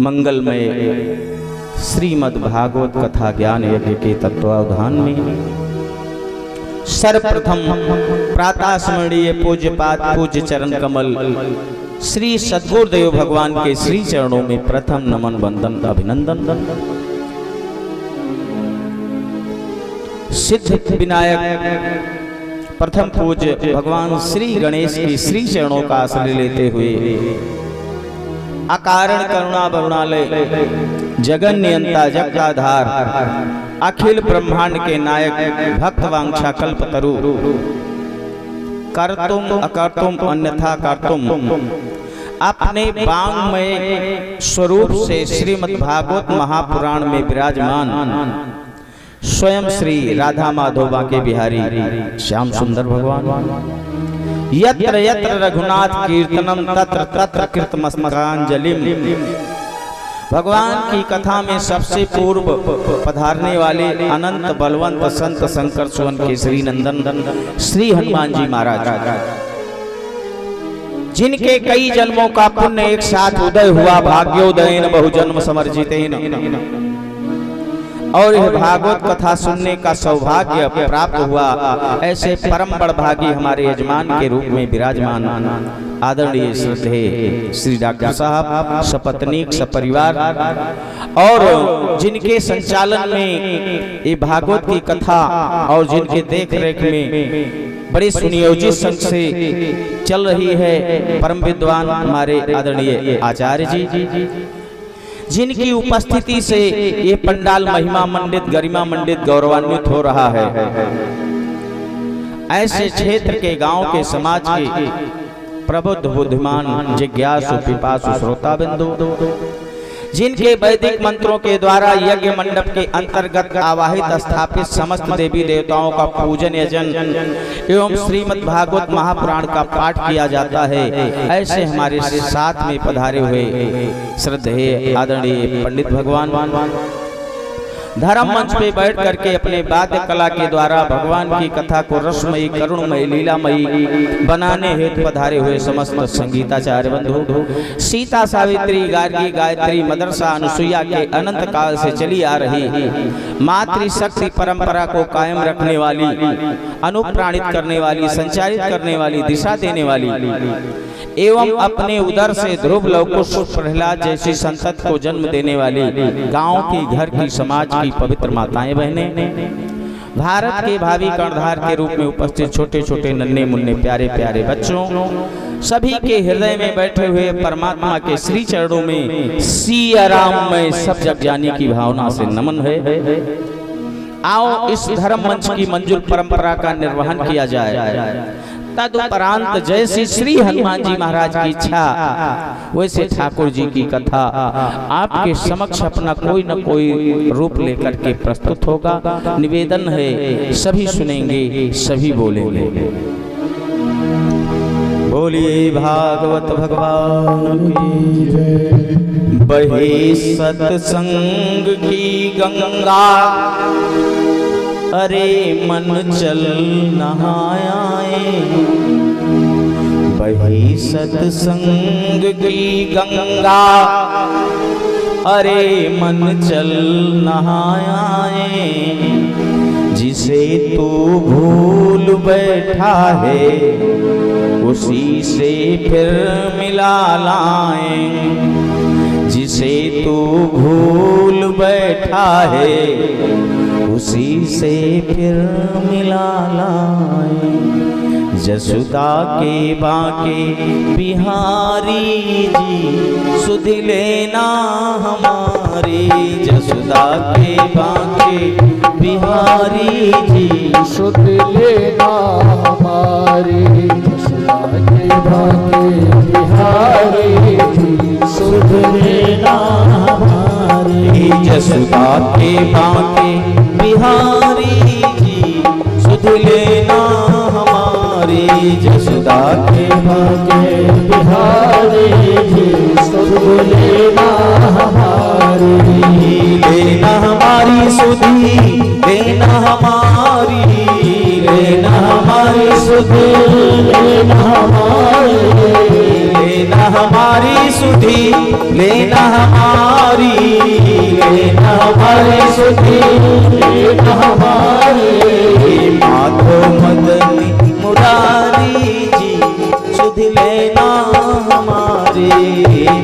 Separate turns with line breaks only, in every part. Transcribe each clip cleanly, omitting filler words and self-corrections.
मंगलमय श्रीमद् भागवत कथा ज्ञान यज्ञ के तत्वावधान में सर्वप्रथम प्रातः स्मरणीय पूज्यपाद पूज्य चरण कमल श्री सद्गुरुदेव भगवान के श्री चरणों में प्रथम नमन वंदन अभिनंदन। सिद्ध विनायक प्रथम पूज्य भगवान श्री गणेश के श्री चरणों का आश्रय लेते हुए अकारण करुणा वरुणालय जगन नियंता जगदाधार अखिल ब्रह्मांड के नायक भक्त वांछा कल्पतरु कर्तुम अकर्तुम अन्यथा कर्तुम अपने वांगमय स्वरूप से श्रीमद् भागवत महापुराण में विराजमान स्वयं श्री राधा माधव बांके बिहारी श्याम सुंदर भगवान यत्र यत्र रघुनाथ कीर्तनम तत्र तत्र कृतमस्तकांजलिम। भगवान की कथा में सबसे पूर्व पधारने वाले अनंत बलवंत संत शंकर सुवन केसरी नंदन श्री हनुमान जी महाराज, जिनके कई जन्मों का पुण्य एक साथ उदय हुआ, भाग्योदयन बहुजन्म समर्जितेन, और यह भागवत कथा सुनने का सौभाग्य प्राप्त हुआ। ऐसे परम बड़भागी हमारे यजमान के रूप में विराजमान आदरणीय श्रद्धेय श्री डॉक्टर साहब सपत्नीक सपरिवार, और जिनके संचालन में ये भागवत की कथा और जिनके देख रेख में बड़े सुनियोजित संग से चल रही है परम विद्वान हमारे आदरणीय आचार्य जी, जिनकी उपस्थिति से ये पंडाल महिमा मंडित गरिमा मंडित गौरवान्वित हो रहा है। ऐसे क्षेत्र के गांव के समाज के प्रबुद्ध बुद्धिमान जिज्ञासु पिपासु श्रोता बिंदु, जिनके वैदिक मंत्रों के द्वारा यज्ञ मंडप के अंतर्गत आवाहित स्थापित समस्त देवी देवताओं का पूजन यजन एवं श्रीमद् भागवत महापुराण का पाठ किया जाता है। ऐसे हमारे साथ में पधारे हुए श्रद्धेय आदरणीय पंडित भगवान धर्म मंच पे बैठ करके अपने वाद्य कला के द्वारा भगवान की कथा को रसमयी करुणमयी लीलामयी बनाने हेतु पधारे हुए समस्त संगीताचार्य बंधु, सीता सावित्री गार्गी गायत्री मदरसा अनुसुईया के अनंत काल से चली आ रही मातृशक्ति परंपरा को कायम रखने वाली, अनुप्राणित करने वाली, संचारित करने वाली, दिशा देने वाली एवं अपने उदर से ध्रुव लवकुश प्रहलाद जैसी संतति को जन्म देने वाली गांव की घर की समाज की पवित्र माताएं बहनें, भारत के भावी कर्णधार के रूप में उपस्थित छोटे छोटे नन्हे मुन्ने प्यारे प्यारे बच्चों, सभी के हृदय में बैठे हुए परमात्मा के श्री चरणों में सिया राम में सब जग जानी की भावना से नमन है। आओ इस धर्म मंच की मंजुल परंपरा का निर्वहन किया जाए। तदुपरांत जैसी श्री हनुमान जी महाराज की इच्छा वैसे ठाकुर जी की कथा आपके समक्ष अपना कोई न कोई रूप लेकर के प्रस्तुत होगा। निवेदन है सभी सुनेंगे सभी बोलेंगे। बोलिए भागवत भगवान की जय। बहे सत्संग की गंगा, अरे मन चल नहाए। बही सत्संग की गंगा, अरे मन चल नहाए। जिसे तू भूल बैठा है उसी से फिर मिला लाए। जिसे तू भूल बैठा है उसी से फिर मिला लाए। जसुदा के बांके बिहारी जी सुध लेना हमारी। जसुदा के बांके बिहारी जी
सुध लेना हमारी। जसुदा के बांके बिहारी जी सुध लेना हमारी।
जसुदा के बांके बिहारी जी सुध लेना हमारी। जसुदा के
बांके बिहारी जी सुध लेना हमारी।
लेना हमारी सुधी लेना हमारी। लेना हमारी सुधी
लेना हमारी।
लेना हमारी सुधि, लेना हमारी, लेना हमारी सुधि,
लेना हमारी।
माधव मदन मुरारी जी सुधि लेना हमारी,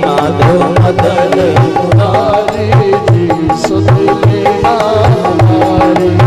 माधव मदन
मुरारी जी सुधि लेना हमारी।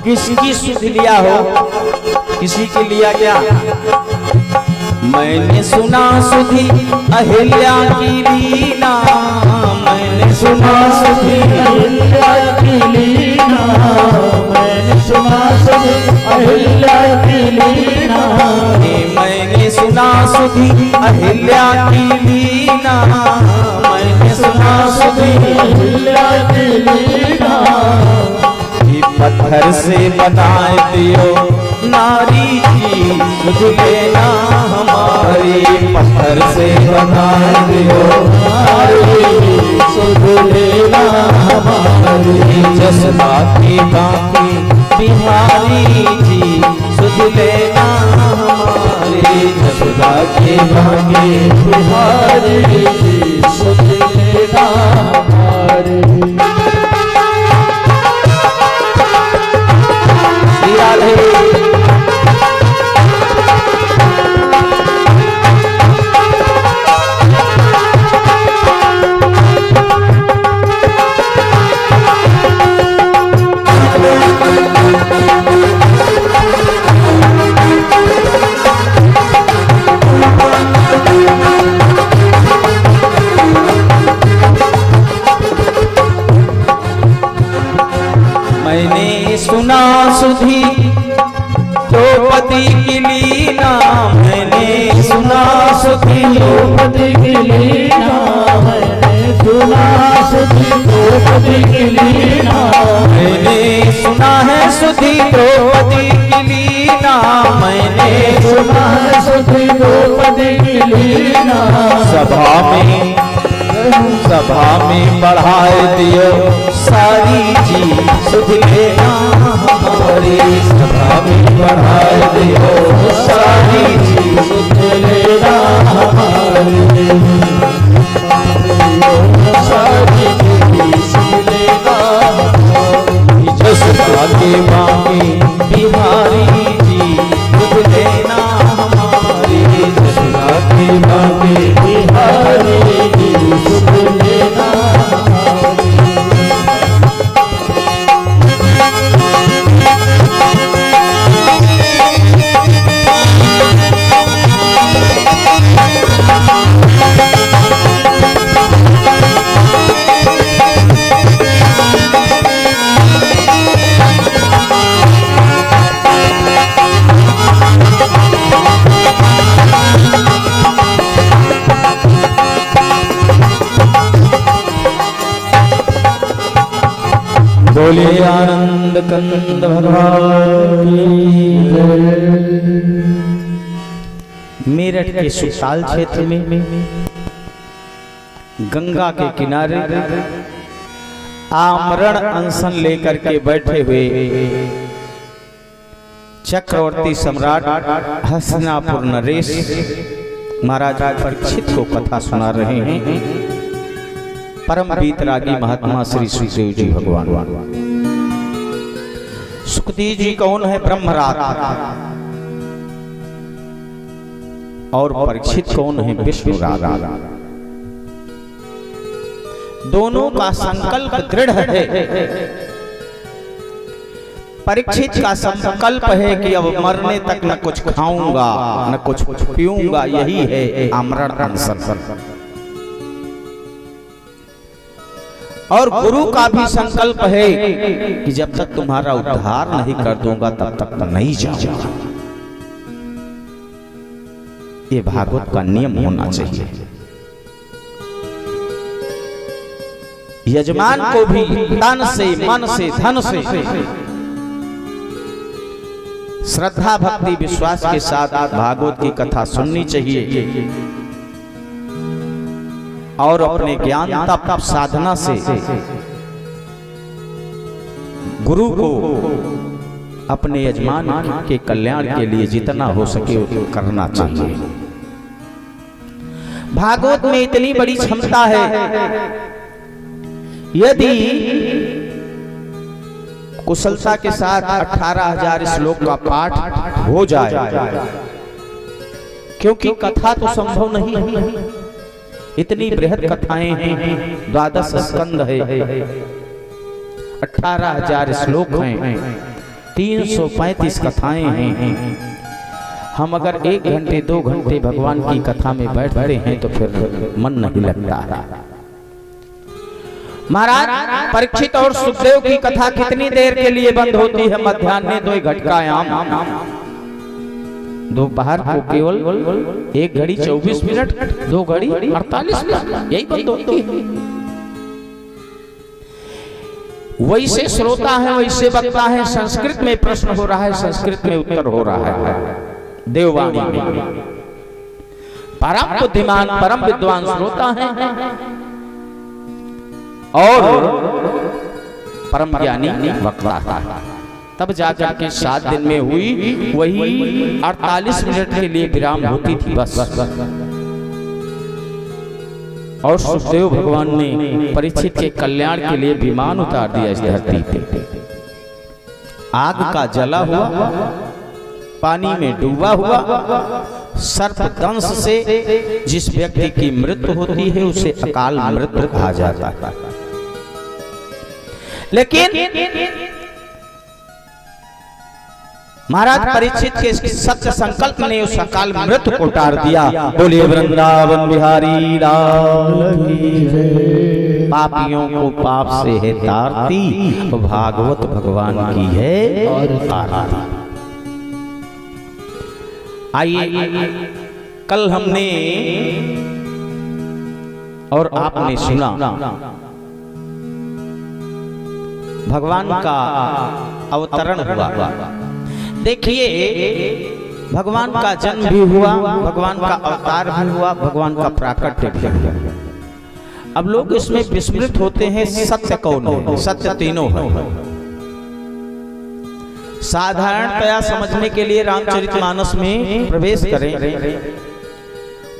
किसकी सुध लिया हो, किसी के लिया क्या? मैंने सुना सुधी अहिल्या की लीला, मैंने सुना सुधी
अहिल्या की लीला, मैंने सुना सुधी अहिल्या की लीला।
मैंने सुना सुधी अहिल्या की लीला, मैंने सुना सुधी
अहिल्या की लीला।
पत्थर से बनाए दियो नारी जी सुध लेना हमारी, पत्थर से बनाए दियो
नारी सुध लेना हमारी।
जसदा की बाकी बिहारी जी सुध लेना हमारी, जसदा की बाकी
बिहारी जी सुध लेना हमारी।
मैंने सुना सुधी द्रौपदी की लीला, मैंने सुना सुधी
द्रौपदी की लीला, मैंने सुना सुधी द्रौपदी की लीला।
मैंने सुना है सुधी द्रौपदी की लीला, मैंने
सुना है सुधी द्रौपदी की लीला।
सभा में बढ़ाए दियो सारी जी सुध लेना हमारी, सभा में बढ़ाए दियो सारी जी
सुध लेना हमारी। सारी जी सुध लेना हमारी।
जसदा के बाकी बिहारी जी सुध लेना हमारी, जसदा के बाकी
बिहारी जी सुध लेना हमारी।
बोले आनंद कंद भगवान की जय। मेरठ के सुसाल क्षेत्र में गंगा के किनारे आमरण अनशन लेकर के बैठे हुए चक्रवर्ती सम्राट हस्तिनापुर नरेश महाराज परीक्षित को कथा सुना रहे हैं। परम वीतरागी महात्मा श्री सुखदेव जी भगवान। सुखदेव जी कौन है? ब्रह्मराज। और परीक्षित कौन है? विष्णुराज। दोनों का संकल्प दृढ़ है। परीक्षित का संकल्प है कि अब मरने तक न कुछ खाऊंगा न कुछ पीऊंगा, यही है आमरण अनशन। और गुरु का भी संकल्प है कि जब तक तुम्हारा उद्धार नहीं कर दूंगा तब तक तो नहीं जाऊंगा। ये भागवत का नियम होना चाहिए। यजमान को भी तन से, मन से, धन से श्रद्धा भक्ति विश्वास के साथ भागवत की कथा सुननी चाहिए और अपने ज्ञान तप साधना से गुरु को अपने यजमान के कल्याण के लिए जितना हो सके करना चाहिए। भागवत में इतनी बड़ी क्षमता है, यदि कुशलता के साथ 18,000 श्लोक का पाठ हो जाए, क्योंकि कथा तो संभव नहीं है, इतनी बृहद कथाएं हैं, 12 स्कंद है, 18,000 श्लोक हैं, 335 कथाएं हैं। हम अगर 1 घंटे 2 घंटे भगवान की कथा में बैठते हैं तो फिर मन नहीं लगता है। महाराज परीक्षित और सुखदेव की कथा कितनी देर के लिए बंद होती है? मध्याह्न 2 घटकायाम, दोपहर को केवल 1 घड़ी 24 मिनट, 2 घड़ी 48 मिनट, यही बंद होती है। वैसे श्रोता है, वैसे वक्ता है। संस्कृत में प्रश्न हो रहा है, संस्कृत में उत्तर हो रहा है। देववाणी में परम बुद्धिमान परम विद्वान श्रोता है और परम ज्ञानी वक्ता है। तब जाकर के 7 दिन में हुई वही 48 मिनट के लिए विराम होती थी बस। और सुखदेव भगवान ने परीक्षित के कल्याण के लिए विमान उतार दिया इस धरती पे। आग का जला हुआ, पानी में डूबा हुआ, सर्प दंश से जिस व्यक्ति की मृत्यु होती है उसे अकाल मृत्यु कहा जाता है। लेकिन महाराज परीक्षित के सत्य संकल्प ने उस अकाल मृत्यु को टार दिया। बोलिए वृंदावन बिहारी लाल की जय। पापियों को पाप से है तारती, भागवत भगवान की है आरती। आइए, कल हमने और आपने सुना भगवान का अवतरण हुआ। देखिए, भगवान का जन्म भी हुआ, भगवान का अवतार भी हुआ, भगवान का प्राकट्य भी हुआ। अब लोग इसमें विस्मृत होते हैं, सत्य कौन है? सत्य तीनों है। साधारणतया समझने के लिए रामचरितमानस में प्रवेश करें,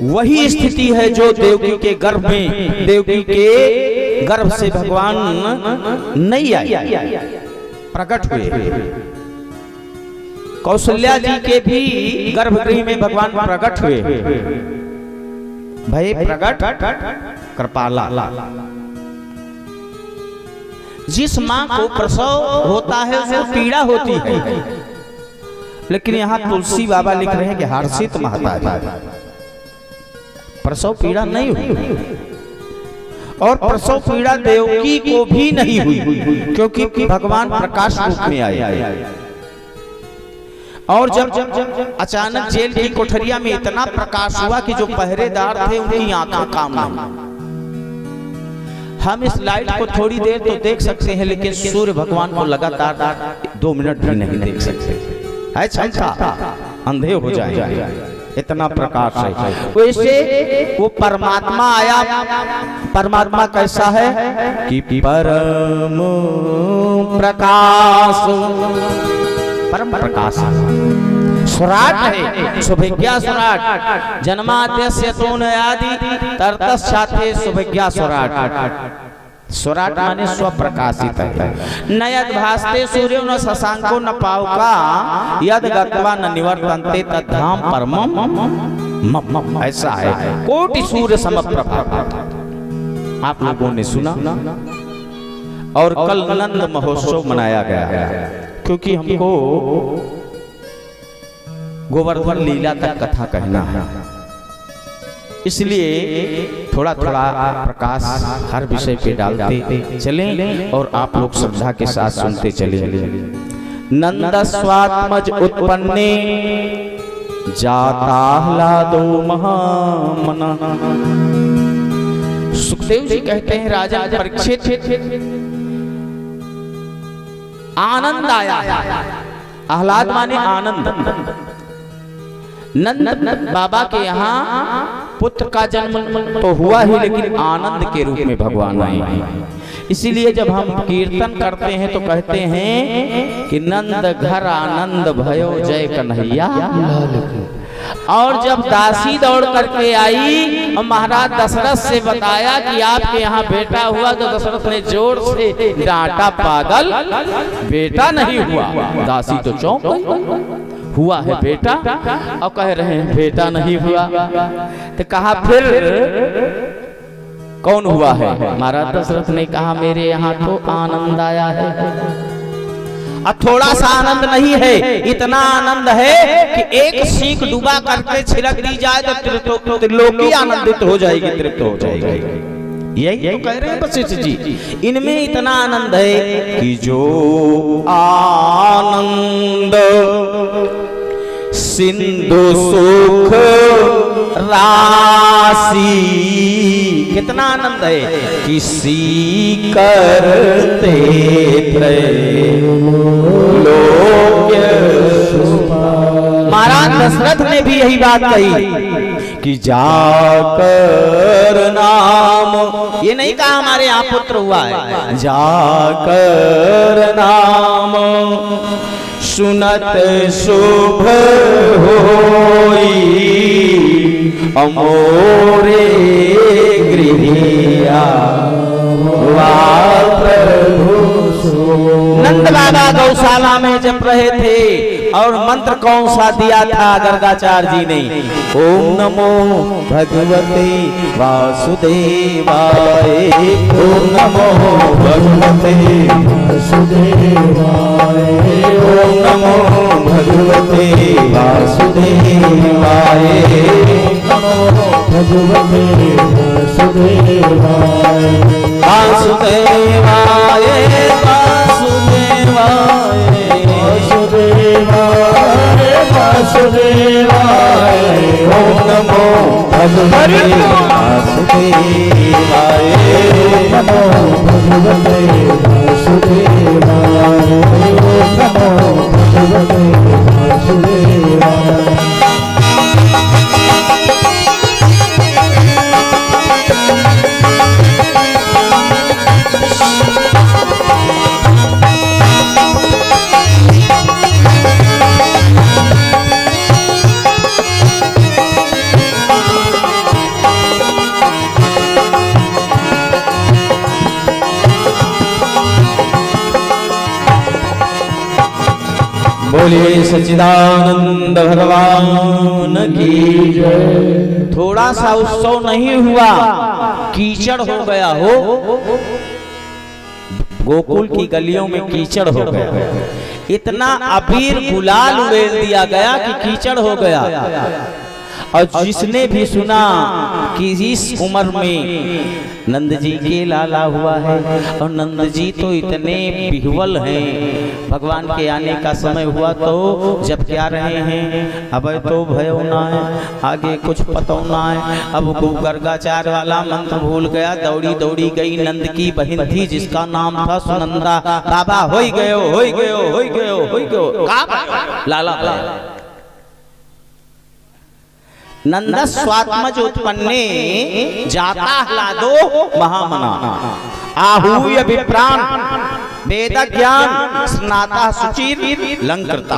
वही स्थिति है जो देवकी के गर्भ में, देवकी के गर्भ से भगवान नहीं आए, प्रकट हुए। कौशल्या जी के भी गर्भगृह में भगवान प्रकट हुए, भय प्रकट कृपाला। जिस मां को प्रसव होता है उसको पीड़ा होती है, लेकिन यहाँ तुलसी बाबा लिख रहे हैं कि हर्षित महतारी, प्रसव पीड़ा नहीं हुई। और प्रसव पीड़ा देवकी को भी नहीं हुई, क्योंकि भगवान प्रकाश रूप में आए। और जब अचानक जेल की कोठरिया में इतना प्रकाश हुआ कि जो पहरेदार थे उनकी आंखें काम नहीं। हम इस लाइट को थोड़ी देर तो देख सकते हैं, लेकिन सूर्य भगवान को लगातार 2 मिनट भी नहीं देख सकते, है क्षमता, अंधे हो जाएंगे, इतना प्रकाश है। वैसे वो परमात्मा आया। परमात्मा कैसा है कि परम प्रकाश, परम प्रकाश सुराट है, सुभिज्ञा सुराट। जन्माद्यस्य तोनयादि तर्तश्चाते सुभिज्ञा सुराट। सुराट माने स्वप्रकाशित है। न यद भासते सूर्यो न शशांको न पावका, यद गत्वा न निवर्तन्ते तद्धाम परमम्। ऐसा है, कोटि सूर्य समप्रभा। आप लोगों ने सुना। और कल नंद महोत्सव मनाया गया, क्योंकि हमको गोवर्धन लीला तक कथा कहना है, इसलिए थोड़ा थोड़ा प्रकाश हर विषय पे डालते चलें और आप लोग श्रद्धा के साथ सुनते चलें। नंदस्वात्मज उत्पन्ने जाता ह्लादो महामना। सुखदेव जी कहते हैं राजा परीक्षित, आनंद आया। आह्लाद माने आनंद। नंद बाबा के यहाँ पुत्र का जन्म तो हुआ ही, लेकिन आनंद के रूप में भगवान आए। इसीलिए जब हम कीर्तन करते हैं तो कहते हैं कि नंद घर आनंद भयो जय कन्हैया। और जब दासी दौड़ करके आई और महाराज दशरथ से बताया कि आपके यहाँ बेटा हुआ, तो दशरथ ने जोर से डांटा, पागल, बेटा नहीं हुआ। दासी तो चौंक गई, हुआ है बेटा, और कह रहे हैं बेटा नहीं हुआ। तो कहा फिर कौन हुआ है? महाराज दशरथ ने कहा मेरे यहाँ तो आनंद आया है। अब थोड़ा सा आनंद नहीं है, इतना आनंद है कि एक सीख डूबा करके छिड़क दी जाए तो त्रिलोकी आनंदित हो जाएगी, तृप्त हो जाएगी। यही तो कह रहे हैं वशिष्ठ जी। इनमें इतना आनंद है कि जो आनंद सिंधु सुख राशि, कितना आनंद है, किसी करते महाराज दशरथ ने भी यही बात कही कि जाकर नाम, ये नहीं कहा हमारे यहाँ पुत्र हुआ है, जाकर नाम सुनत शुभ होई अमोरे गृहिया। नंद बाबा गौशाला में जब रहे थे, और मंत्र कौन सा दिया था गर्गाचार्य जी ने? ओम नमो भगवते वासुदेवाय, ओम नमो भगवते वासुदेवाय, ओम नमो भगवते वासुदेवाय, भगवते वासुदेवाय, वासुदेवाय वासुदेवाय वासुदेवाय, ओम नमो भगवते वासुदेवाय, नमो भगवते वासुदेवाय, नमो भगवते वासुदेवाय। बोलिए सच्चिदानंद भगवान की जय। थोड़ा सा उत्सव नहीं हुआ, कीचड़ हो गया हो। गोकुल की गलियों में कीचड़ हो गया, इतना अबीर गुलाल उड़ेल दिया गया कि कीचड़ हो गया। और जिसने भी सुना कि इस उम्र में नंद जी के लाला हुआ है, और नंद जी तो इतने बिहवल हैं, भगवान के आने का समय हुआ तो जब क्या रहे हैं, अब तो भयो ना है, आगे कुछ पतो ना है। अब वो गर्गाचार्य वाला मंत्र भूल गया, दौड़ी दौड़ी गई। नंद की बहन थी जिसका नाम था सुनंदा। बाबा होई गयो, होई गयो, होई गयो, होई गयो, लाला नंद स्वात्मज उत्पन्ने जाता ह्लादो महामना। आहूय विप्राण वेद ज्ञान स्नाता सुचिर लंकृता।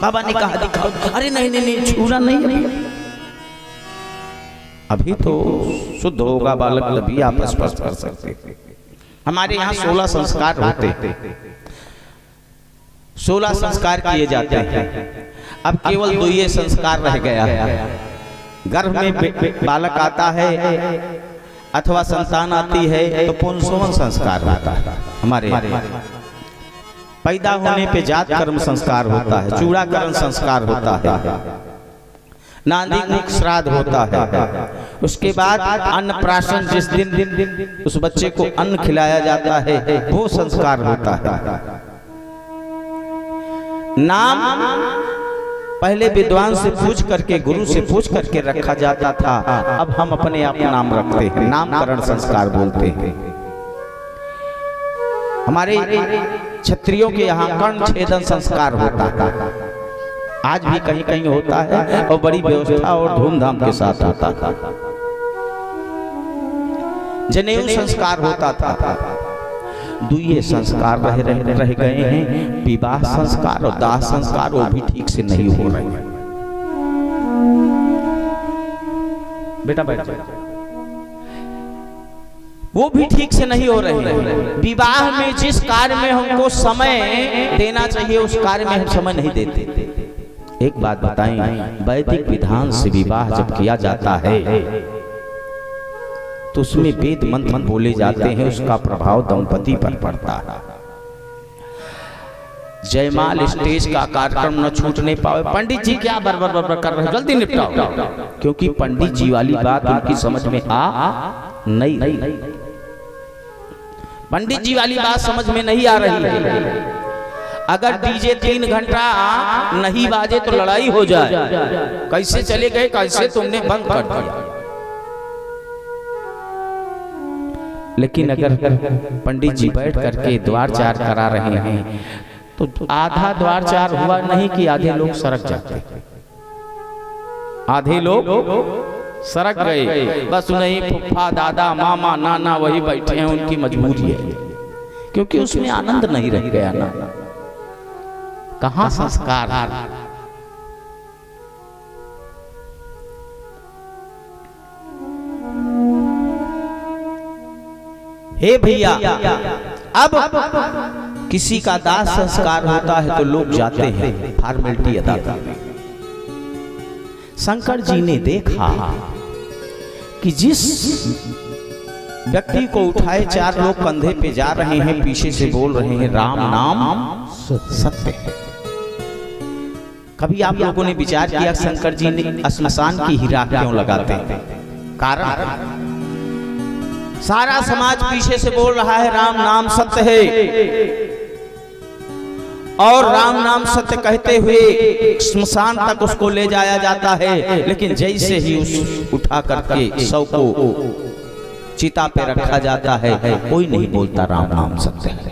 बाबा ने कहा दिखाओ, अरे नहीं नहीं नहीं, छूना नहीं, अभी तो शुद्ध होगा बालक, तभी आप स्पर्श कर सकते। हमारे यहाँ 16 संस्कार होते, 16 संस्कार किए जाते हैं। अब केवल 2 संस्कार रह गया है। गर्भ में बालक आता है अथवा संतान आती है तो पुंसवन संस्कार होता है। हमारे पैदा होने पे जात कर्म संस्कार होता है, चूड़ाकरण संस्कार होता है, नांदी मुख श्राद्ध होता है। उसके बाद अन्नप्राशन, जिस दिन उस बच्चे को अन्न खिलाया जाता है वो संस्कार होता है। नाम पहले विद्वान से पूछ करके, गुरु से पूछ करके रखा जाता था, अब हम अपने आप नाम रखते हैं, नामकरण संस्कार बोलते हैं। हमारे क्षत्रियों के यहाँ कर्ण छेदन संस्कार होता था, आज भी कहीं कहीं होता है और बड़ी व्यवस्था और धूमधाम के साथ होता था। जनेऊ संस्कार होता था। दुए संस्कार रह गए हैं, विवाह संस्कार और दाह संस्कार वो भी ठीक से नहीं हो रहे हैं। बेटा बैठ जाओ, वो भी ठीक से नहीं हो रहे हैं। विवाह में जिस कार्य में हमको समय देना चाहिए उस कार्य में हम समय नहीं देते। एक बात बताएं, वैदिक विधान से विवाह जब किया जाता है तो उसमें वेद मंत्र बोले जाते हैं, उसका प्रभाव दंपति पर पड़ता है। जयमाल स्टेज का कार्यक्रम न छूटने पावे। पंडित जी क्या बरबर कर रहे हैं, जल्दी निपटाओ, क्योंकि पंडित जी वाली बात उनकी समझ में नहीं। पंडित जी वाली बात समझ में नहीं आ रही है। अगर डीजे 3 घंटा नहीं बाजे तो लड़ाई हो जाए, कैसे चले गए, कैसे तुमने बंद कर दिया। लेकिन अगर पंडित जी बैठ करके द्वारचार करा रहे हैं तो आधा द्वारचार हुआ नहीं कि आधे लोग सरक जाते, आधे लोग सरक गए। बस नहीं, फुफ्फा दादा मामा नाना वही बैठे हैं, उनकी मजबूरी है, क्योंकि उसमें आनंद नहीं रह गया ना। कहां संस्कार। हे भैया, अब किसी का दाह संस्कार होता है तो लोग जाते हैं फॉर्मेलिटी अदा करने। शंकर जी ने देखा कि जिस व्यक्ति को उठाए 4 लोग कंधे पे जा रहे हैं, पीछे से बोल रहे हैं राम नाम सत्य है। कभी आप लोगों ने विचार किया शंकर जी ने श्मशान की हीरा क्यों लगाते हैं? कारण सारा समाज पीछे से बोल रहा है राम नाम सत्य है, और राम नाम सत्य कहते हुए श्मशान तक उसको ले जाया जाता है। लेकिन जैसे ही उस उठा करके शव को चिता पे रखा जाता है, कोई नहीं बोलता राम नाम सत्य है।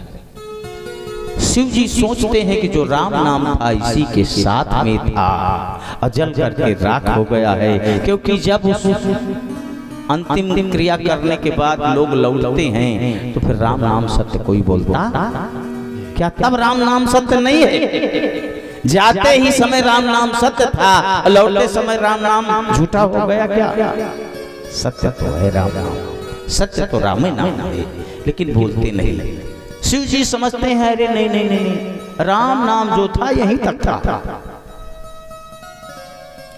शिव जी सोचते हैं कि जो राम नाम था इसी के साथ में था, अजल करके राख हो गया है। क्योंकि जब उस अंतिम क्रिया करने के बाद लोग लौटते हैं तो फिर राम नाम सत्य कोई बोलता क्या? तब राम नाम सत्य नहीं है। जाते ही समय राम नाम सत्य था, लौटते समय राम नाम झूठा हो गया क्या? सत्य तो है राम नाम, सत्य तो राम ही नाम है, लेकिन बोलते नहीं। शिव जी समझते हैं अरे नहीं नहीं नहीं, राम नाम जो था यहीं तक था।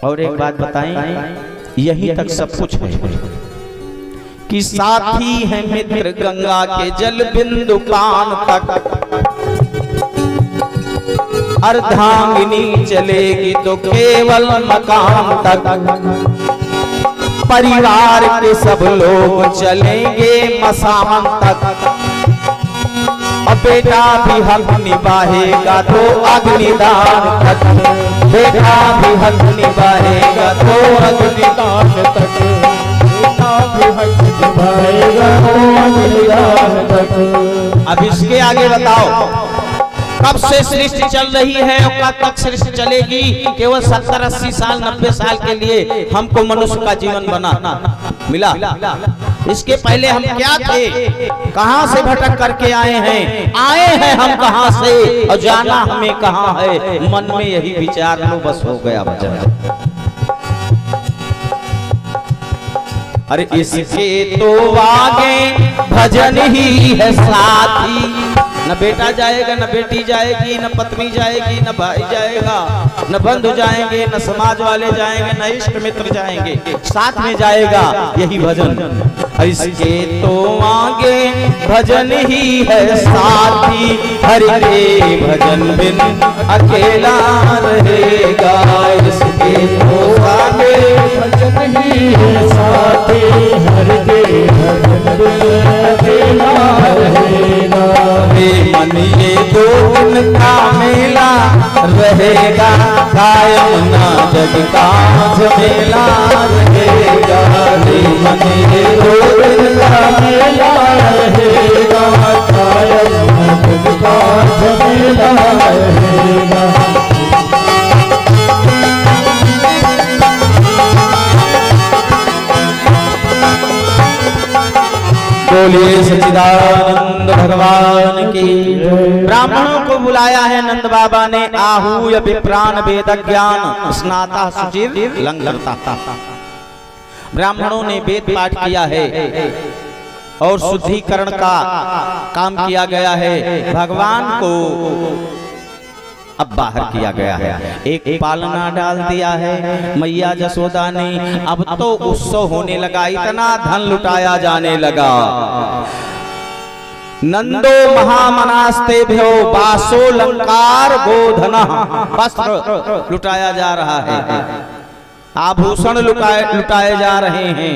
और एक बात बताएं, यहीं तक सब कुछ है कि साथी है मित्र गंगा के जल बिंदु पान तक, अर्धांगिनी चलेगी तो केवल मकान तक, परिवार के सब लोग चलेंगे मसान तक, और बेटा भी हक निभाएगा तो अग्निदान तक, बेटा भी हक निभाएगा तो अग्निदान तक, बेटा भी हक निभाएगा तो अग्निदान तक। अब इसके आगे बताओ कब से सृष्टि चल रही है और कब तक सृष्टि चलेगी? केवल 70-80 साल 90 साल के लिए हमको मनुष्य का जीवन बना मिला। इसके पहले हम क्या थे? कहां से भटक करके आए हैं हम कहां से, और जाना हमें कहां है? मन में यही विचार लो, बस हो गया भजन। अरे इसके तो आगे भजन ही है साथी, न बेटा जाएगा, न बेटी जाएगी, न पत्नी जाएगी, न भाई जाएगा, न बंधु जाएंगे, न समाज वाले जाएंगे, न इष्ट मित्र जाएंगे, साथ में जाएगा यही भजन। इसके तो आगे भजन ही है साथी, हरि के भजन बिन अकेला रहेगा। इसके तो आगे भजन ही है साथी, हरि के भजन बिन अकेला रहेगा। मन ये दो दिन का मेला रहेगा कायम ना जग का झमेला रहेगा रे मन रे गोविंद का मेला रहेगा कायम ना जग का झमेला रहेगा। बोलिए सच्चिदानंद भगवान की। ब्राह्मणों को बुलाया है नंद बाबा ने। आहूय विप्रान वेद ज्ञान स्नाता सुचिर लंघनता। ब्राह्मणों ने वेद पाठ किया है और शुद्धिकरण का काम किया गया है। भगवान को अब बाहर किया गया है, एक पालना डाल दिया है मैया जसोदा ने। अब तो उत्सव होने लगा, इतना धन लुटाया जाने लगा। नंदो महामनास्ते भ्यो बासो लंकार गोधन, वस्त्र लुटाया जा रहा है, आभूषण लुटाए जा रहे हैं,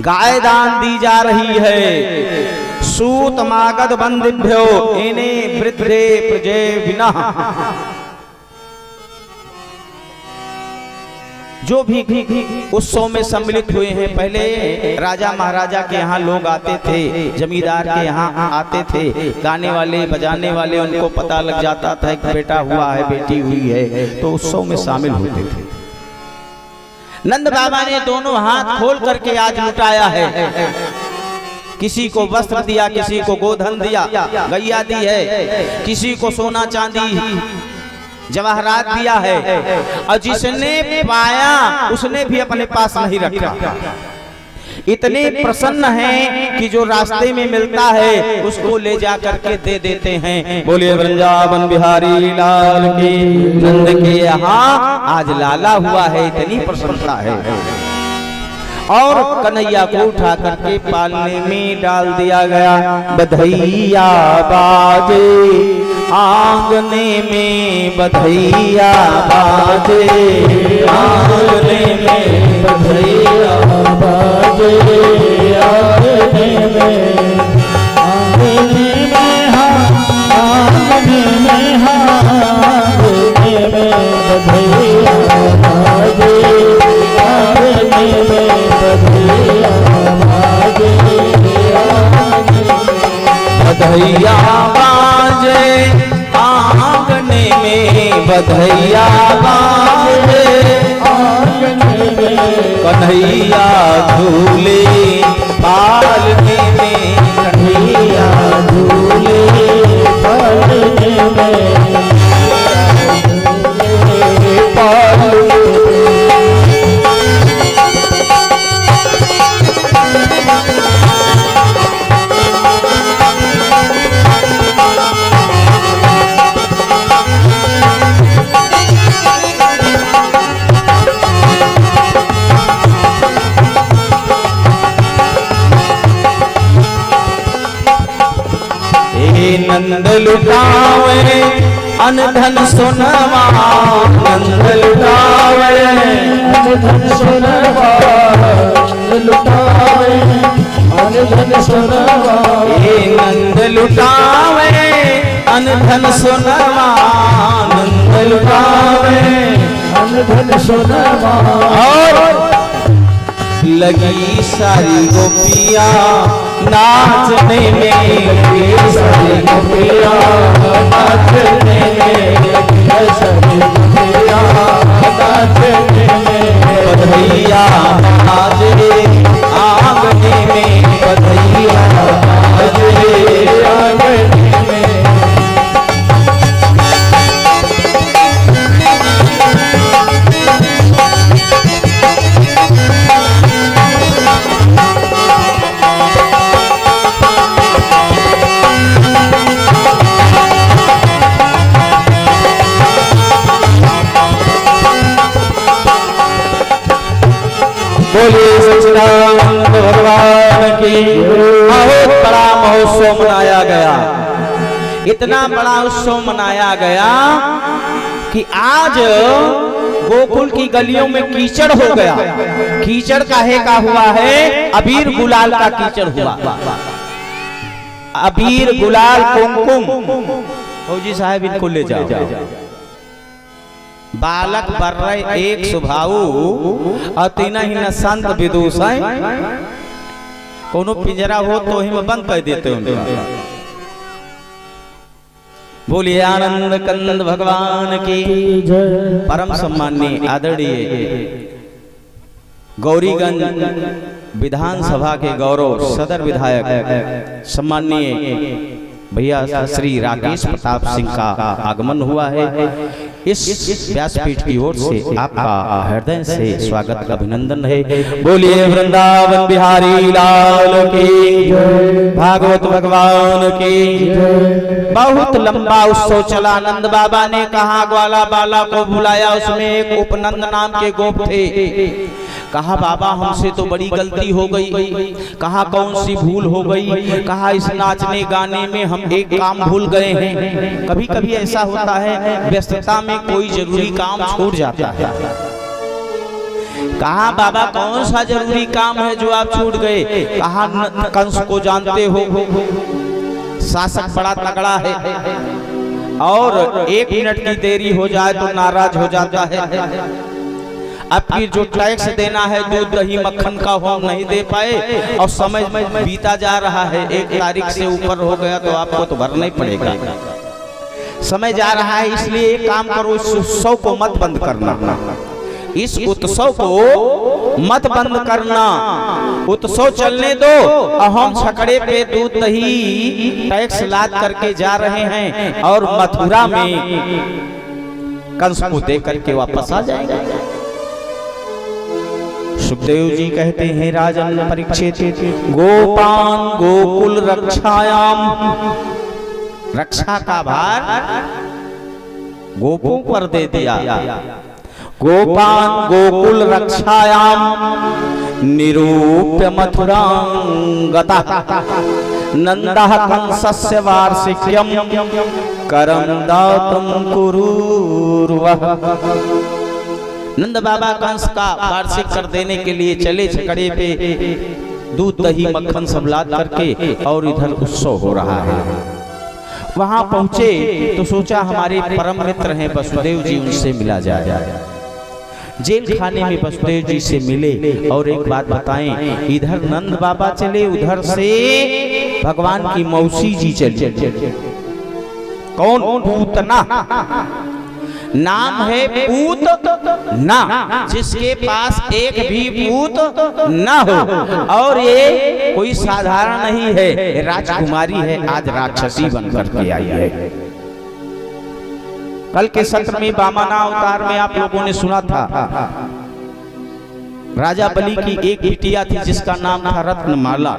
गाय दान दी जा रही है। सूत मागध बंदिभ्यो इने वृद्धे प्रजे विना। जो भी उत्सव में सम्मिलित हुए हैं, पहले राजा महाराजा के यहाँ लोग आते थे, जमींदार के यहाँ आते थे, गाने वाले बजाने वाले, उनको पता लग जाता था कि बेटा हुआ है बेटी हुई है, तो उत्सव में शामिल होते थे। नंद बाबा ने दोनों हाथ खोल करके आज लुटाया है। किसी को वस्त्र दिया, किसी को गोधन दिया, गैया दी है, किसी को सोना चांदी जवाहरात दिया है, और जिसने पाया उसने भी अपने पास नहीं रखा। इतने प्रसन्न हैं कि जो रास्ते में मिलता है उसको ले जा करके दे देते हैं। बोलिए वृंदावन बिहारी लाल की। नंद के यहाँ आज लाला हुआ है, इतनी प्रसन्नता है। और कन्हैया को उठा करके पालने में डाल दिया गया। बधैया बाजे आंगने में, बधैया बाजे आंगने में, बधैया बाजे आंगने में, आंगने में हाँ, आंगने में हाँ, आंगने में बधैया बाजे आंगने में, बधैया बाजे आंगने में, बधैया बाजे आंगने में, कन्हैया झूले पालने में, कन्हैया झूले पालने में, नंद लुटावे अनधन सोनवा, नंद लुटावे अनधन सोनवा, लुटावे अनधन सोनवा, नंद लुटावे अनधन सोनवा, नंद लुटावे अनधन सोनवा। और लगी सारी गोपिया नाचने में, लगी सारी गोपिया नाचने में, लगी सारी गोपिया नाचने में, बधैया बाजे आंगने में, बधैया बाजे आंगने में। बोलिए सच्चिदानंद भगवान की। बहुत बड़ा महोत्सव मनाया गया, इतना बड़ा उत्सव मनाया गया कि आज गोकुल की गलियों में कीचड़ हो गया। कीचड़ काहे का हुआ है? अबीर गुलाल का कीचड़ हुआ। अबीर गुलाल कुमकुम फौजी साहब इनको ले जाओ। बालक बर रहे एक स्वभाव और तीना ही न संत विदुष कोनो पिंजरा हो तो ही में बंद कर देते उनका। बोलिए आनंद कंद भगवान की परम सम्माननीय आदरणीय गौरीगंज विधानसभा के गौरव सदर विधायक सम्माननीय भैया श्री राकेश प्रताप सिंह का आगमन हुआ है। इस व्यासपीठ की ओर से आपका हृदय से स्वागत अभिनंदन है। बोलिए वृंदावन बिहारी लाल की, भागवत भगवान की। बहुत लंबा उत्सव चला। नंद बाबा ने कहा ग्वाला बाला को बुलाया, उसमें एक उपनंद नाम के गोप थे। कहा बाबा हमसे तो बड़ी गलती हो गई। कहा कौन सी भूल हो गई? कहा इस नाचने गाने में हम एक काम भूल गए हैं। कभी कभी ऐसा होता है व्यस्तता में कोई जरूरी काम छूट जाता है। कहा बाबा कौन सा जरूरी काम है जो आप छूट गए? कहा कंस को जानते हो, शासक बड़ा तगड़ा है और 1 मिनट की देरी हो जाए तो नाराज हो जाता है। अब की जो टैक्स देना है दूध दही मक्खन का हम नहीं दे पाए और समय बीता जा रहा है। 1 तारीख से ऊपर हो गया तो आपको तो भरना ही पड़ेगा। समय जा रहा है, इसलिए एक काम करो, इस उत्सव को मत बंद करना। इस उत्सव को मत बंद करना, उत्सव चलने दो। और हम छकड़े पे दूध दही टैक्स लाद करके जा रहे हैं और मथुरा में कंस को दे करके वापस आ जाएंगे। सुखदेव जी कहते हैं राजन परीक्षित, गोपान गोकुल रक्षायाम, रक्षा का भार गोपों पर दे दिया। गोपान गोकुल रक्षायाम निरूप्य मथुरांगता नंदः कंसस्य वार्षिक्यम करम दातुम कुरुर्वः। नंद बाबा कंस का वार्षिक कर देने के लिए चले छकड़े पे दूध दही मक्खन सब लाद करके और इधर उत्सव हो रहा है। वहां पहुंचे तो सोचा हमारे परम मित्र हैं वसुदेव जी, उनसे मिला जाए। जेल खाने में वसुदेव जी से मिले और एक बात बताएं, इधर नंद बाबा चले, उधर से भगवान की मौसी जी चली। कौन? पूतना। नाम है पूत ना, जिसके पास एक भी पूत ना हो। और ये कोई साधारण नहीं है, राजकुमारी है, आज राक्षसी बनकर के आई है। कल के सत्र में वामना अवतार में आप लोगों ने सुना था, राजा बलि की एक बिटिया थी जिसका नाम था रत्नमाला।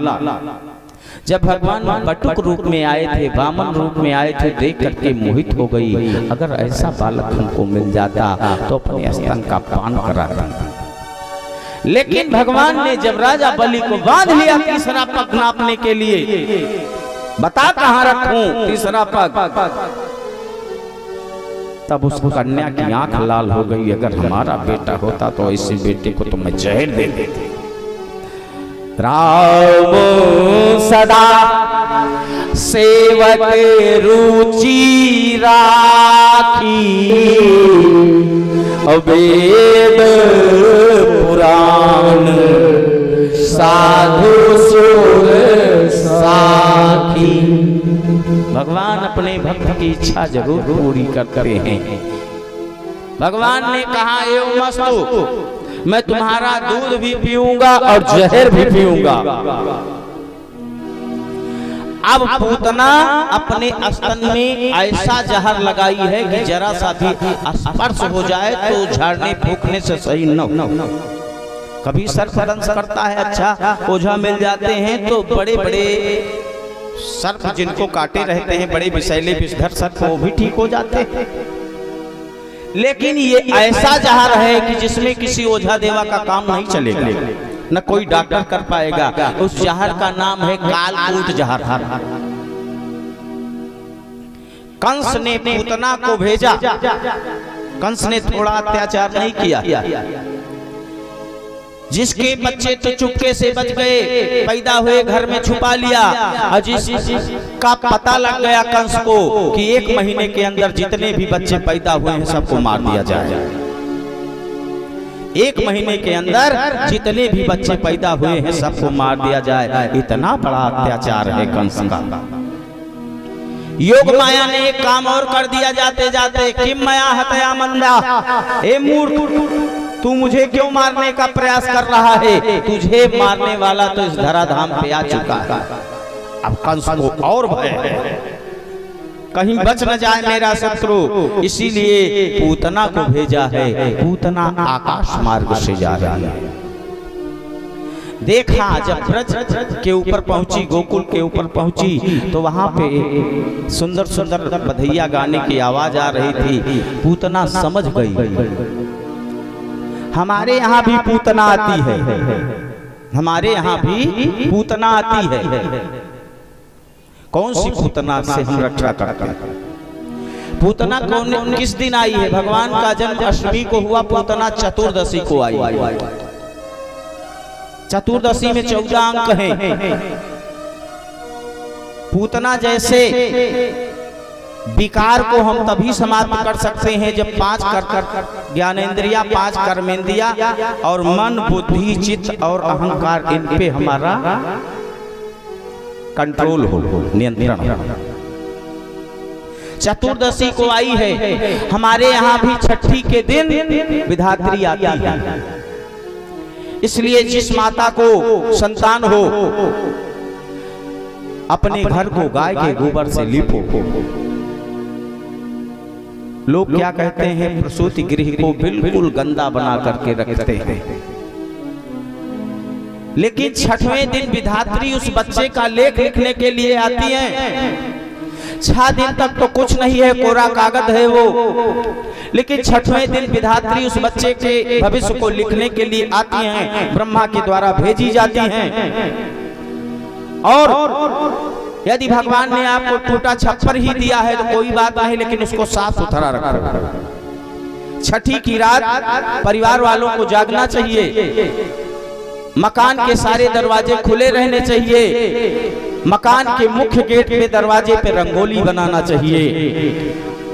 जब भगवान बटुक रूप में आए थे, वामन रूप में आए थे, देख करके मोहित हो गई। अगर ऐसा बालक हमको मिल जाता तो अपने स्तन का पान कराता। लेकिन भगवान ने जब राजा बलि को बांध लिया तीसरा पग नापने के लिए, बता कहां रखूं तीसरा पग, तब उस कन्या की आंख लाल हो गई। अगर हमारा बेटा होता तो ऐसे बेटे को तो मैं जहर दे देती। राम सदा सेवक रुचि राखी, वेद पुराण साधु सुर साखी। भगवान अपने भक्त की इच्छा जरूर पूरी करते हैं। भगवान ने कहा एवं मस्तु, मैं तुम्हारा दूध भी पीऊंगा और जहर भी पीऊंगा। अब पूतना अपने स्तन में ऐसा जहर लगाई है कि जरा सा भी स्पर्श हो जाए तो झाड़ने फूकने से सही न हो। कभी सर्प दंश करता है, अच्छा ओझा मिल जाते हैं तो बड़े बड़े सर्प जिनको काटे रहते हैं, बड़े विषैले विषधर सर्प, वो भी ठीक हो जाते हैं। लेकिन ये ऐसा जहर है कि जिसमें किसी ओझा देवा का काम नहीं चलेगा, न कोई डॉक्टर कर पाएगा। उस जहर का नाम है कालकूट जहर। कंस ने पूतना को भेजा। कंस ने थोड़ा अत्याचार नहीं किया, जिसके बच्चे तो चुपके से बच गए, पैदा हुए घर में छुपा लिया, और जिसका पता लग गया कंस को कि 1 महीने के अंदर जितने भी बच्चे पैदा हुए हैं सबको मार दिया जाए। 1 महीने के अंदर जितने भी बच्चे पैदा हुए हैं सबको मार दिया जाए। इतना बड़ा अत्याचार है कंस का। योग माया ने एक काम और कर दिया जाते जाते, किम मया हतया मंदा, ए मूर्ख तू मुझे क्यों मारने का प्रयास कर रहा है? तुझे मारने वाला तो इस धराधाम पे आ चुका है। अब कंस को और भय है, कहीं बच न जाए मेरा शत्रु, इसीलिए पूतना को भेजा है। पूतना आकाश मार्ग से जा रही है। देखा जब ब्रज के ऊपर पहुंची, गोकुल के ऊपर पहुंची, तो वहां पे सुंदर सुंदर बधैया गाने की आवाज आ रही थी। पूतना समझ गई, हमारे यहाँ भी पूतना आती है, हमारे यहाँ भी पूतना आती है। कौन सी पूतना से हम रक्षा करते हैं? पूतना कौन किस दिन आई है? भगवान का जन्म अष्टमी को हुआ, पूतना चतुर्दशी को आई। चतुर्दशी में 14 अंक हैं। पूतना जैसे विकार को हम तभी समाप्त कर सकते हैं जब 5 ज्ञानेंद्रिया, 5 कर्मेंद्रिया और मन, बुद्धि, चित्त और अहंकार, इन पे हमारा कंट्रोल हो, नियंत्रण हो। चतुर्दशी को आई है। हमारे यहाँ भी छठी के दिन विधात्री आती है। इसलिए जिस माता को संतान हो, अपने घर को गाय के गोबर से लीपो। लोग क्या कहते हैं? प्रसूति गृह को बिल्कुल गंदा बना करके रखते हैं, लेकिन 6वें दिन विधात्री उस बच्चे का लेख लिखने के लिए आती हैं। 6 दिन तक तो कुछ नहीं है, कोरा कागज है वो, लेकिन 6वें दिन विधात्री उस बच्चे के भविष्य को लिखने के लिए आती हैं, ब्रह्मा के द्वारा भेजी जाती हैं। और यदि भगवान ने आपको टूटा छप्पर ही दिया है तो कोई बात नहीं, लेकिन उसको साफ सुथरा रखो। छठी की रात परिवार वालों को जागना चाहिए, मकान के सारे दरवाजे खुले रहने चाहिए, मकान के मुख्य गेट पे दरवाजे पे रंगोली बनाना चाहिए,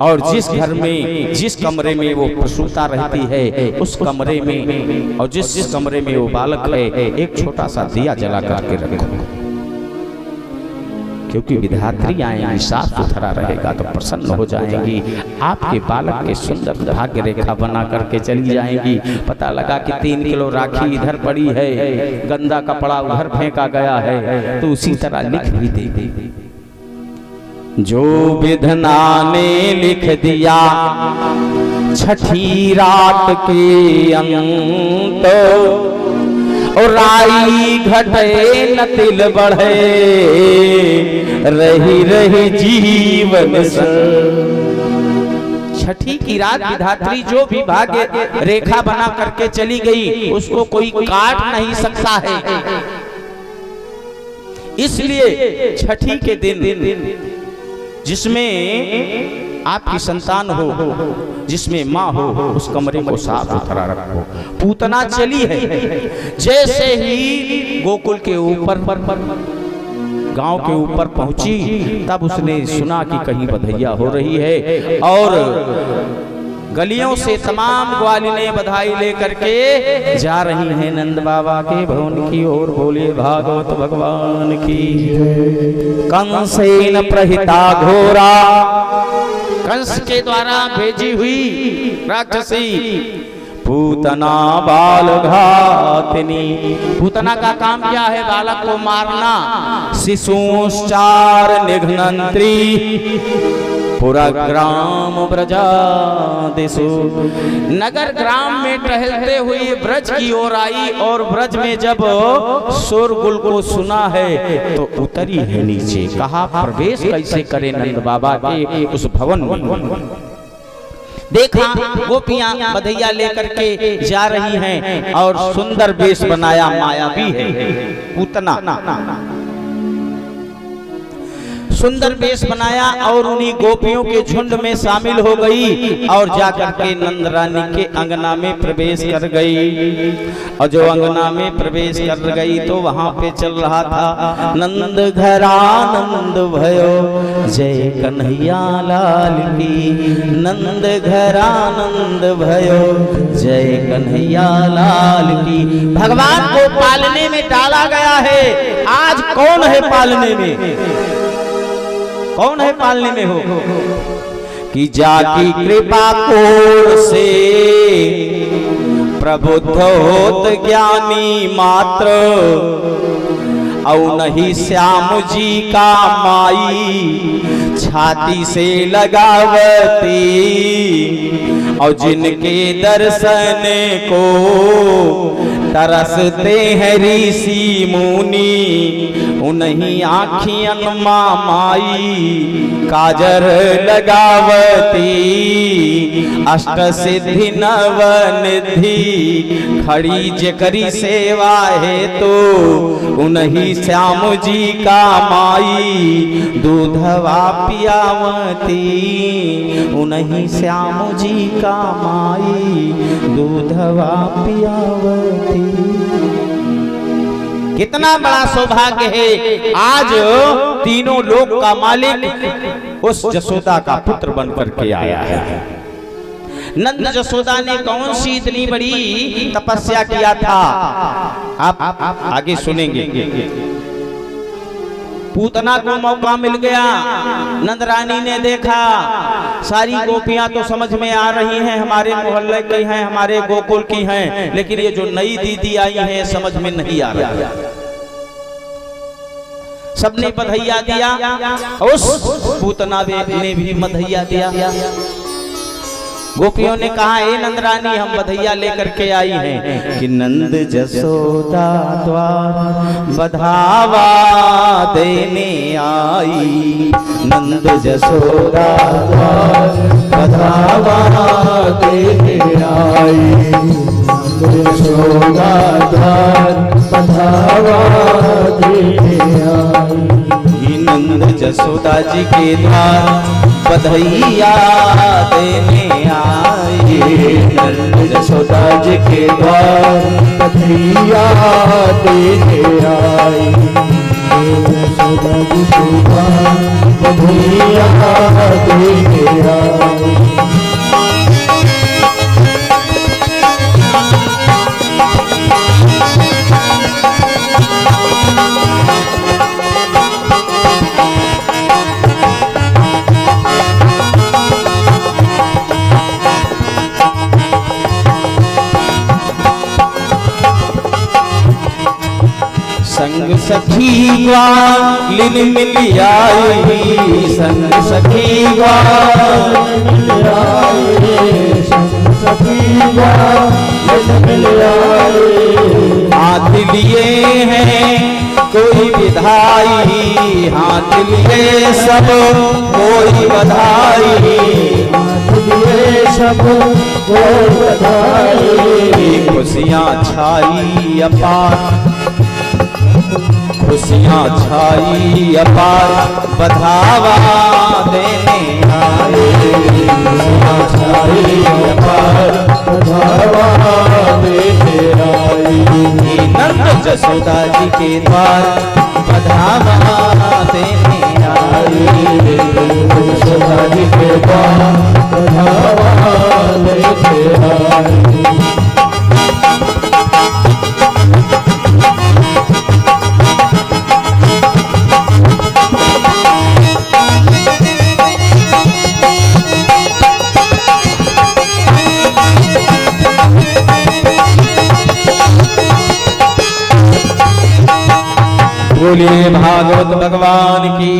और जिस घर में, जिस कमरे में वो प्रसूता रहती है उस कमरे में, और जिस कमरे में वो बालक है, एक छोटा सा दिया जला करके रखो, क्योंकि विधात्री आएंगी, साफ सुथरा रहेगा तो प्रसन्न हो जाएंगी। आपके बालक के सुंदर भाग्य रेखा बना करके चली जाएंगी। पता लगा कि 3 किलो राखी इधर पड़ी है, गंदा कपड़ा उधर फेंका गया है, तो उसी तरह लिख भी दे। जो विधना ने लिख दिया छठी रात के अंत, और राई घटे न तिल बढ़े, रही रही जीवन छठी की रात विधात्री जो भी भाग्य रेखा बना करके चली गई, उसको कोई काट नहीं सकता है। इसलिए छठी के दिन जिसमें आपकी संतान हो, जिसमें माँ हो, उस कमरे को साफ सुथरा रखो। पूतना चली है, जैसे ही गोकुल के ऊपर गांव के ऊपर पहुंची, तब उसने सुना कि कहीं बधैया हो रही है, और गलियों से तमाम ग्वालिनें बधाई लेकर के जा रही हैं नंद बाबा के भवन की ओर। बोले भागवत भगवान की। कंसेन प्रहिता घोरा, कंस के द्वारा भेजी हुई राक्षसी पूतना बाल घातनी। पूतना का काम क्या है? बालक को मारना। शिशुश्चार निघ्नन्त्री पुरा ग्राम ब्रजादिषु। नगर ग्राम में टहलते हुए ब्रज की ओर आई, और ब्रज में जब शोरगुल को सुना है तो उतरी है नीचे। कहा प्रवेश कैसे करे नंद बाबा के उस भवन में। देखा गोपियां बधैया लेकर के जा रही हैं, और सुंदर वेश बनाया, मायावी है पूतना। सुंदर वेश बनाया और उन्हीं गोपियों के झुंड में शामिल हो गई और जाकर के नंद रानी के अंगना में प्रवेश कर गई। और जो अंगना में प्रवेश कर गई तो वहां पे चल रहा था नंद घरानंद भयो जय कन्हैया लाल की, नंद घरानंद भयो जय कन्हैया लाल की। भगवान को पालने में डाला गया है। आज कौन है पालने में? कौन है पालने में हो? कि जाकी कृपा कोर से प्रबुद्ध होत ज्ञानी मात्र, औ नहीं श्याम जी का माई छाती से लगावती, और जिनके दर्शन को तरसते हैं ऋषि मुनि, उन्हीं आँखियन माई काजर लगावती। अष्ट सिद्धि नव निधि खड़ी जकरी सेवा है तो, उन्हीं श्याम जी का माई दूधवा पियावती, उन्हीं श्याम जी का माई दूधवा पियावती। कितना बड़ा सौभाग्य है। आज तीनों लोक का मालिक उस जसोदा का पुत्र बनकर के आया है। नंद जसोदा ने कौन सी इतनी बड़ी तपस्या किया था, आप आगे सुनेंगे। पूतना को मौका मिल गया, नंद रानी ने देखा सारी गोपियां तो समझ में आ रही हैं, हमारे मोहल्ले की हैं, हमारे गोकुल की हैं, लेकिन ये जो नई दीदी आई है समझ में नहीं आ रहा। सबने बधाइया दिया, उस पूतना ने भी बधाइया दिया। गोपियों ने कहा हे नंद रानी हम बधाइया लेकर के आई हैं कि नंद जसोदा द्वार बधावा देने आई, नंद जसोदा द्वार बधावा देने आई, नंद जसोदा द्वार बधावा देने आई। नंद जसोदा जी के द्वार बधाइया देने आई, नंद जसोदा जी के द्वार बधाइया देने आई, जसोदा जी के द्वार बधाइया देने आई। संग सखी ग्वालिन मिल आई, संग सखी ग्वालिन मिल आई, संग सखी ग्वालिन मिल आई। हाथ लिए हैं कोई विधाई, हाथ लिए सब कोई बधाई, हाथ लिए सब कोई बधाई। खुशियाँ छाई अपार, खुशियाँ छाई अपार बधावा देने आए, खुशियाँ छाई अपार बधावा देने आए। नंद जसोदा जी के द्वार बधावा देने आए, जसोदा जी के द्वार बधावा देने आए। बोलिए भागवत भगवान की।